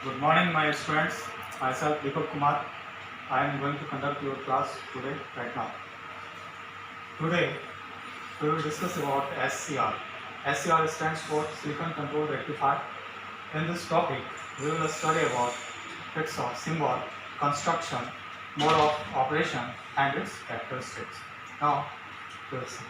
Good morning, my students. Myself, Deepak Kumar. I am going to conduct your class today, right now. Today, we will discuss about SCR. SCR stands for Silicon Control Rectifier. In this topic, we will study about its symbol, construction, mode of operation, and its characteristics. Now, we will see.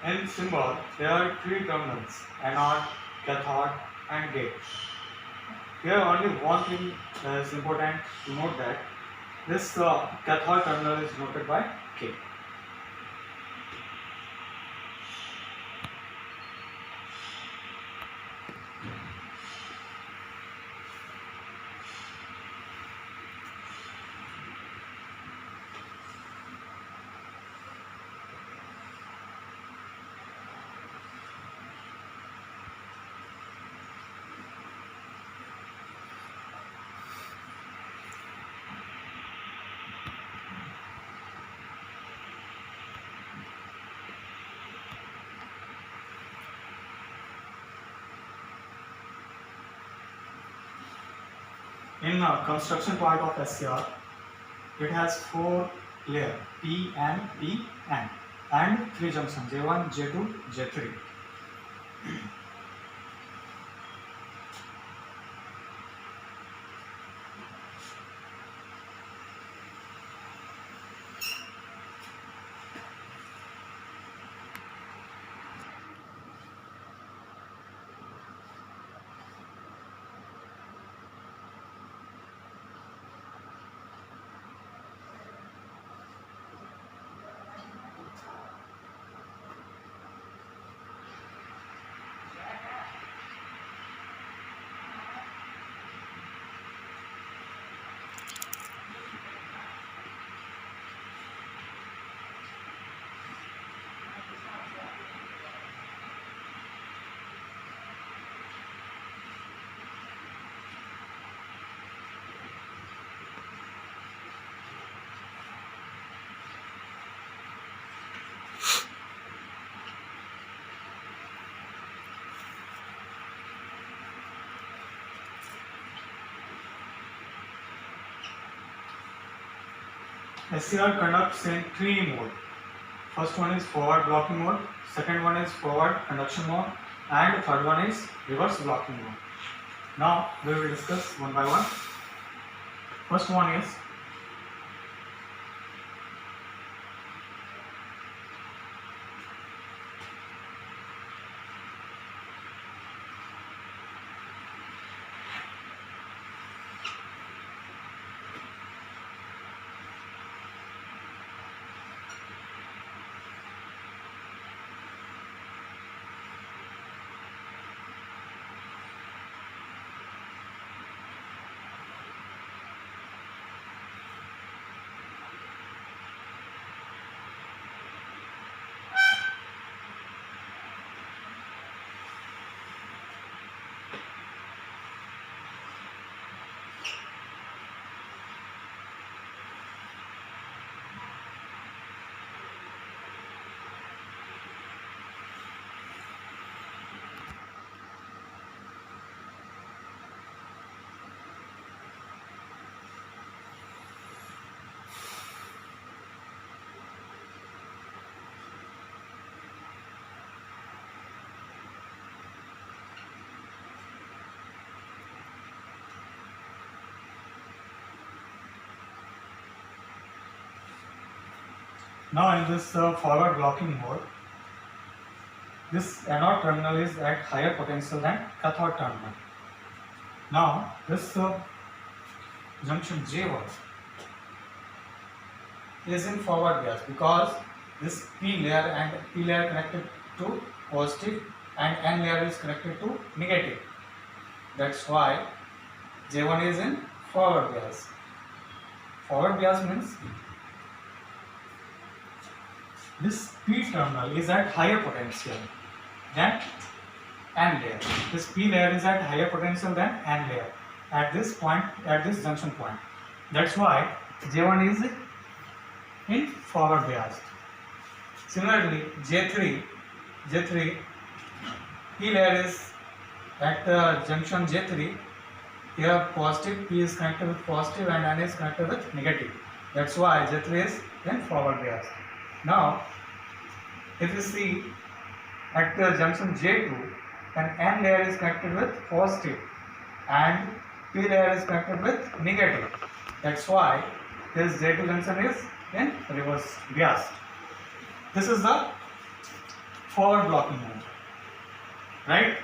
In symbol, there are three terminals: anode, cathode, and gate. Here, only one thing is important to note that this cathode terminal is noted by K. In the construction part of SCR, it has four layers P, N, P, N and three junctions J1, J2, J3. SCR conducts in three modes. First one is forward blocking mode, second one is forward conduction mode, and third one is reverse blocking mode. Now we will discuss one by one. First one is now in this forward blocking mode, this anode terminal is at higher potential than cathode terminal. Now this junction J1 is in forward bias because this P layer and P layer connected to positive and N layer is connected to negative. That's why J1 is in forward bias. Forward bias means this P terminal is at higher potential than N layer. This P layer is at higher potential than N layer at this point, at this junction point. That's why J1 is in forward bias. Similarly, J3 P layer is at junction J3. Here positive, P is connected with positive and N is connected with negative. That's why J3 is in forward bias. Now, if you see at the junction J2, then N layer is connected with positive and P layer is connected with negative. That's why this J2 junction is in reverse bias. This is the forward blocking mode, right?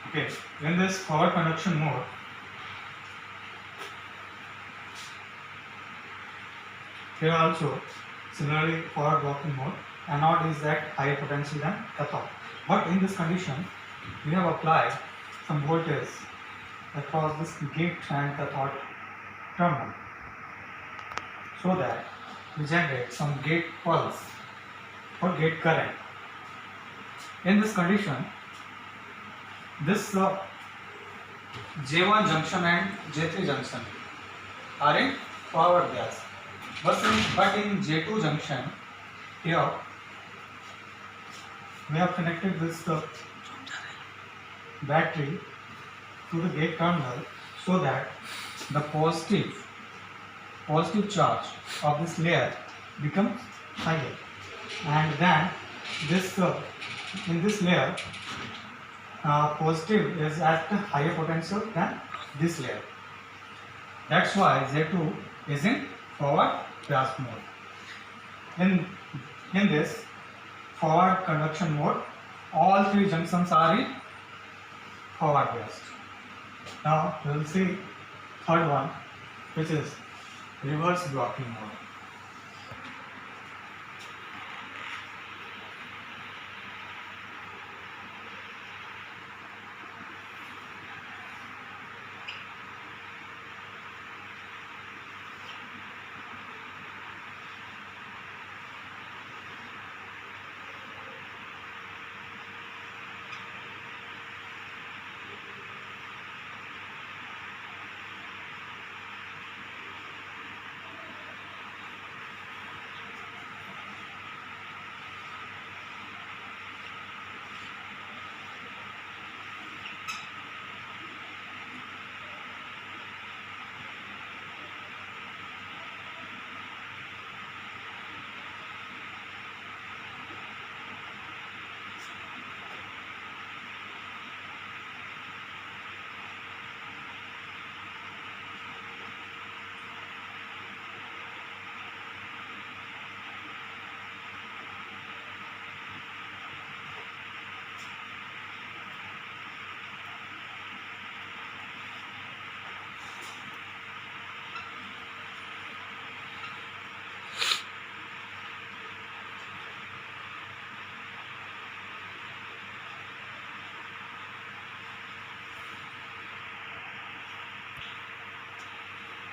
Okay, in this forward conduction mode, here also similarly forward blocking mode, anode is at higher potential than cathode. But in this condition, we have applied some voltage across this gate and cathode terminal so that we generate some gate pulse or gate current. In this condition, this J1 junction and J3 junction are in forward bias. But in J2 junction, here we have connected this battery to the gate terminal so that the positive charge of this layer becomes higher, and then this in this layer positive is at a higher potential than this layer. That's why J2 is in forward bias mode. In this forward conduction mode, all three junctions are in forward bias. Now we will see third one, which is reverse blocking mode.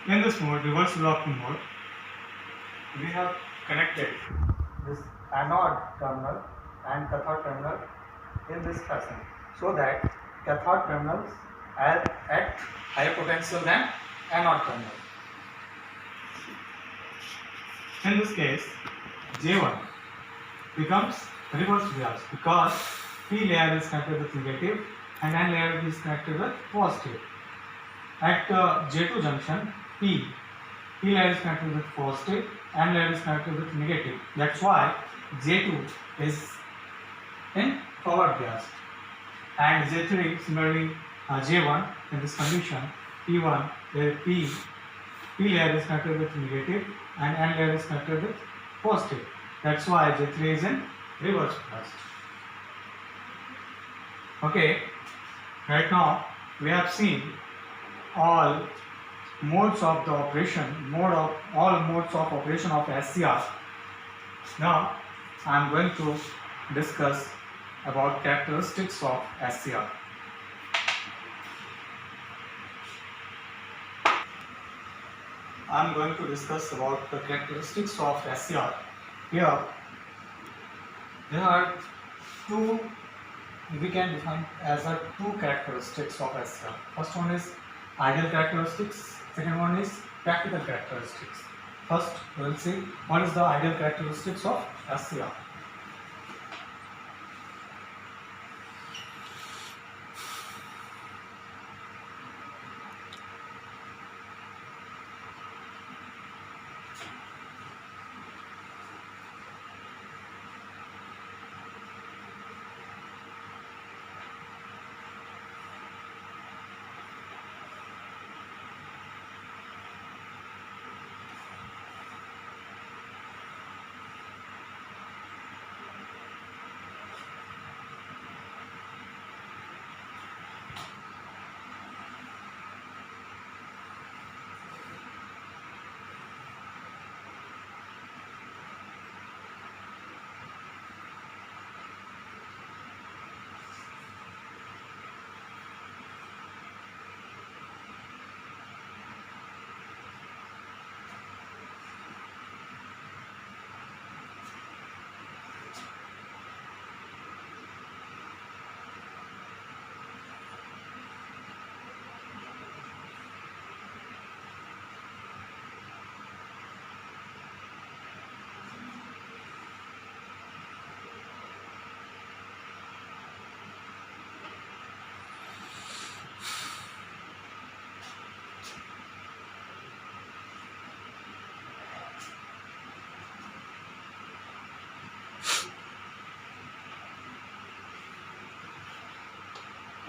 In this mode, reverse locking mode, we have connected this anode terminal and cathode terminal in this fashion, so that cathode terminals are at higher potential than anode terminal. In this case, J1 becomes reverse bias because P layer is connected with negative and N layer is connected with positive. At J2 junction, P layer is connected with positive, N layer is connected with negative. That's why J2 is in forward bias, and J3 similarly J1 in this condition, P1 P layer is connected with negative and N layer is connected with positive. That's why J3 is in reverse bias. Okay, right now we have seen all modes of the operation, all modes of operation of SCR. Now I am going to discuss about characteristics of SCR. I am going to discuss about the characteristics of SCR. Here there are two, we can define as a two characteristics of SCR. First one is ideal characteristics, second one is practical characteristics. First we will see what is the ideal characteristics of SCR.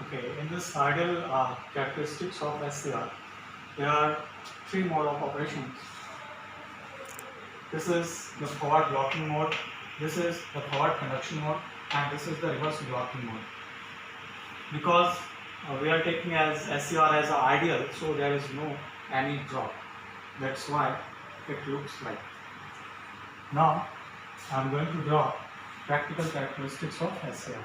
Okay, in this ideal characteristics of SCR, there are three modes of operations. This is the forward blocking mode, this is the forward conduction mode, and this is the reverse blocking mode. Because we are taking as SCR as an ideal, so there is no any drop. That's why it looks like. Now I am going to draw practical characteristics of SCR.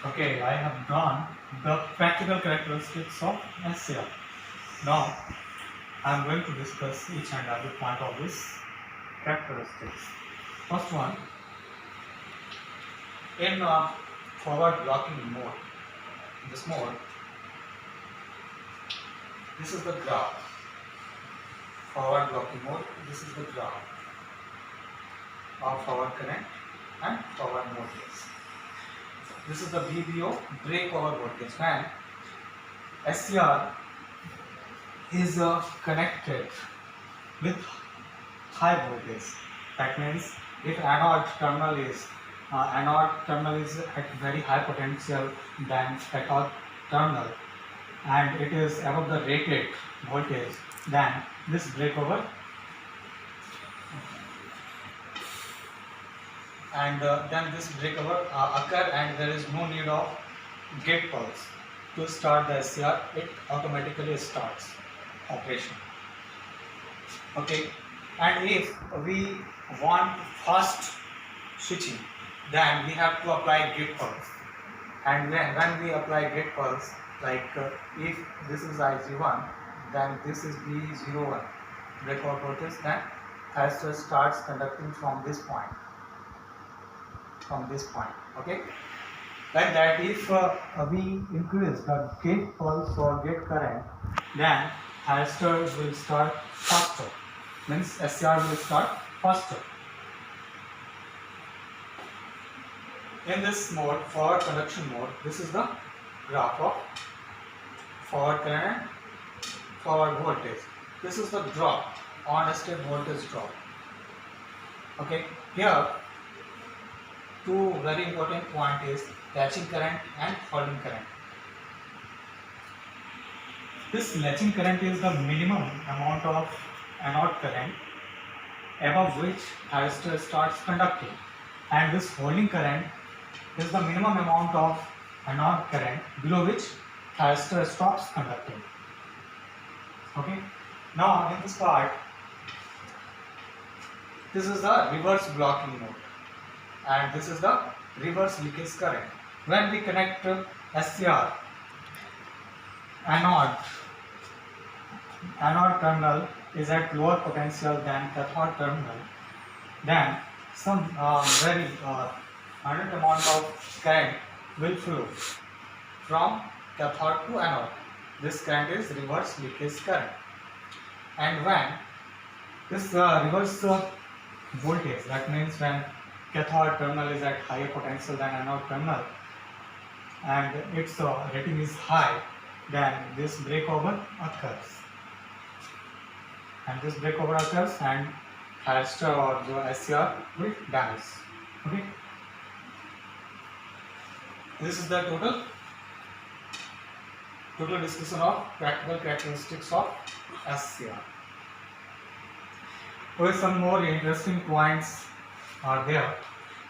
Okay, I have drawn the practical characteristics of SCR. Now, I am going to discuss each and every point of this characteristics. First one, in forward blocking mode, this mode, this is the graph. Forward blocking mode, this is the graph of forward current and forward voltage. This is the VBO, breakover voltage. When SCR is connected with high voltage, that means if anode terminal is at very high potential than cathode terminal, and it is above the rated voltage, then this breakover occur, and there is no need of gate pulse to start the SCR. It automatically starts operation. Okay, and if we want fast switching, then we have to apply gate pulse. And when we apply gate pulse, like if this is IG1, then this is B01 breakover voltage, then capacitor starts conducting from this point. Okay, like that, if we increase the gate pulse or gate current, then capacitor will start faster, means SCR will start faster. In this mode, forward conduction mode, this is the graph of forward current, forward voltage. This is the drop, on state voltage drop. Okay, here two very important point is latching current and falling current. This latching current is the minimum amount of anode current above which capacitor starts conducting, and this falling current is the minimum amount of anode current below which capacitor stops conducting. Okay, now in this part, this is the reverse blocking mode, and this is the reverse leakage current. When we connect SCR, anode terminal is at lower potential than cathode terminal, then some very minute amount of current will flow from cathode to anode. This current is reverse leakage current. And when this reverse voltage, that means when cathode terminal is at higher potential than anode terminal and its rating is high, then this breakover occurs. And capacitor or the SCR will damage. Okay, this is the total discussion of practical characteristics of SCR. Well, some more interesting points are there,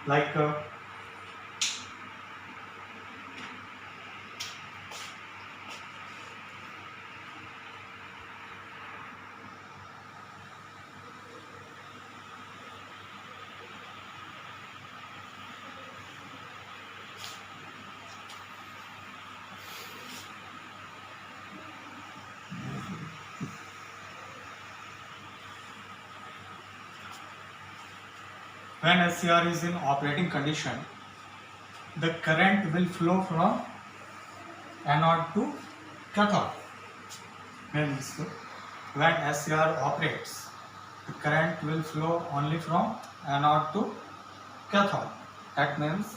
like when SCR is in operating condition, the current will flow from anode to cathode. Means when SCR operates, the current will flow only from anode to cathode. That means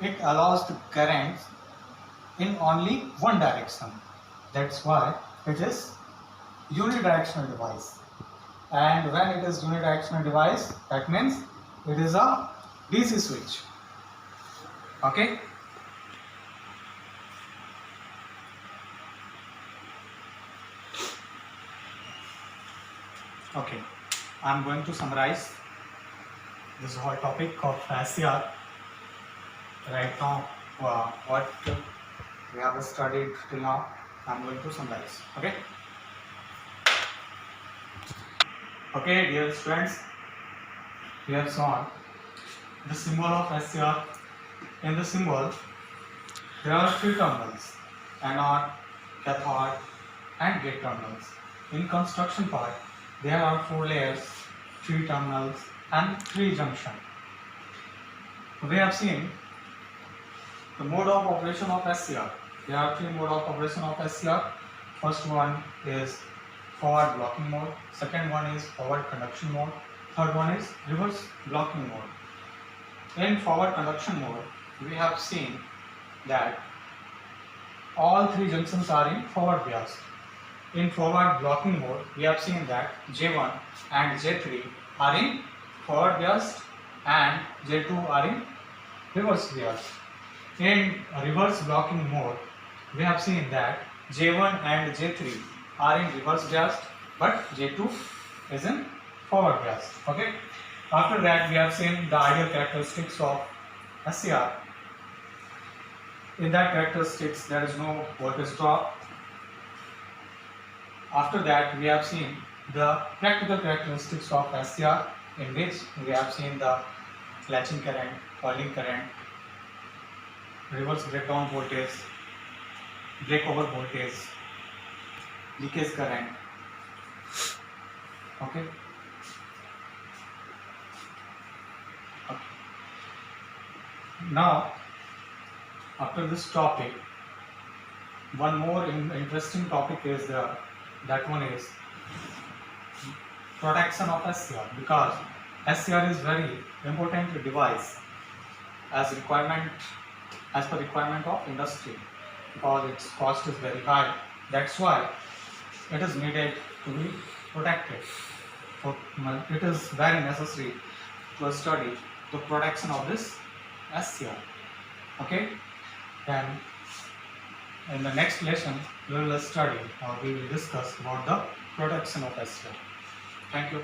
it allows the current in only one direction. That's why it is unidirectional device. And when it is unidirectional device, that means it is a DC switch. Okay. Okay, I am going to summarize this whole topic of SCR. Right now, what we have studied till now, I am going to summarize. Okay. Okay, dear students, we have shown the symbol of SCR. In the symbol, There are three terminals: anode, cathode, and gate terminals. In construction part, there are 4 layers, 3 terminals, and 3 junctions. We have seen the mode of operation of SCR. There are 3 mode of operation of SCR. First one is forward blocking mode, second one is forward conduction mode, third one is reverse blocking mode. In forward conduction mode, we have seen that all 3 junctions are in forward bias. In forward blocking mode, we have seen that J1 and J3 are in forward bias and J2 are in reverse bias. In reverse blocking mode, we have seen that J1 and J3 are in reverse bias, but J2 is in forward bias. Okay. After that, we have seen the ideal characteristics of SCR. In that characteristics, there is no voltage drop. After that, we have seen the practical characteristics of SCR, in which we have seen the latching current, coiling current, reverse breakdown voltage, breakover voltage, leakage current. Okay. Now, after this topic, one more interesting topic is there. That one is protection of SCR, because SCR is very important device as per requirement of industry, because its cost is very high. That's why it is needed to be protected. So it is very necessary to study the protection of this SCR. Okay, then in the next lesson we will study or we will discuss about the protection of SCR. Thank you.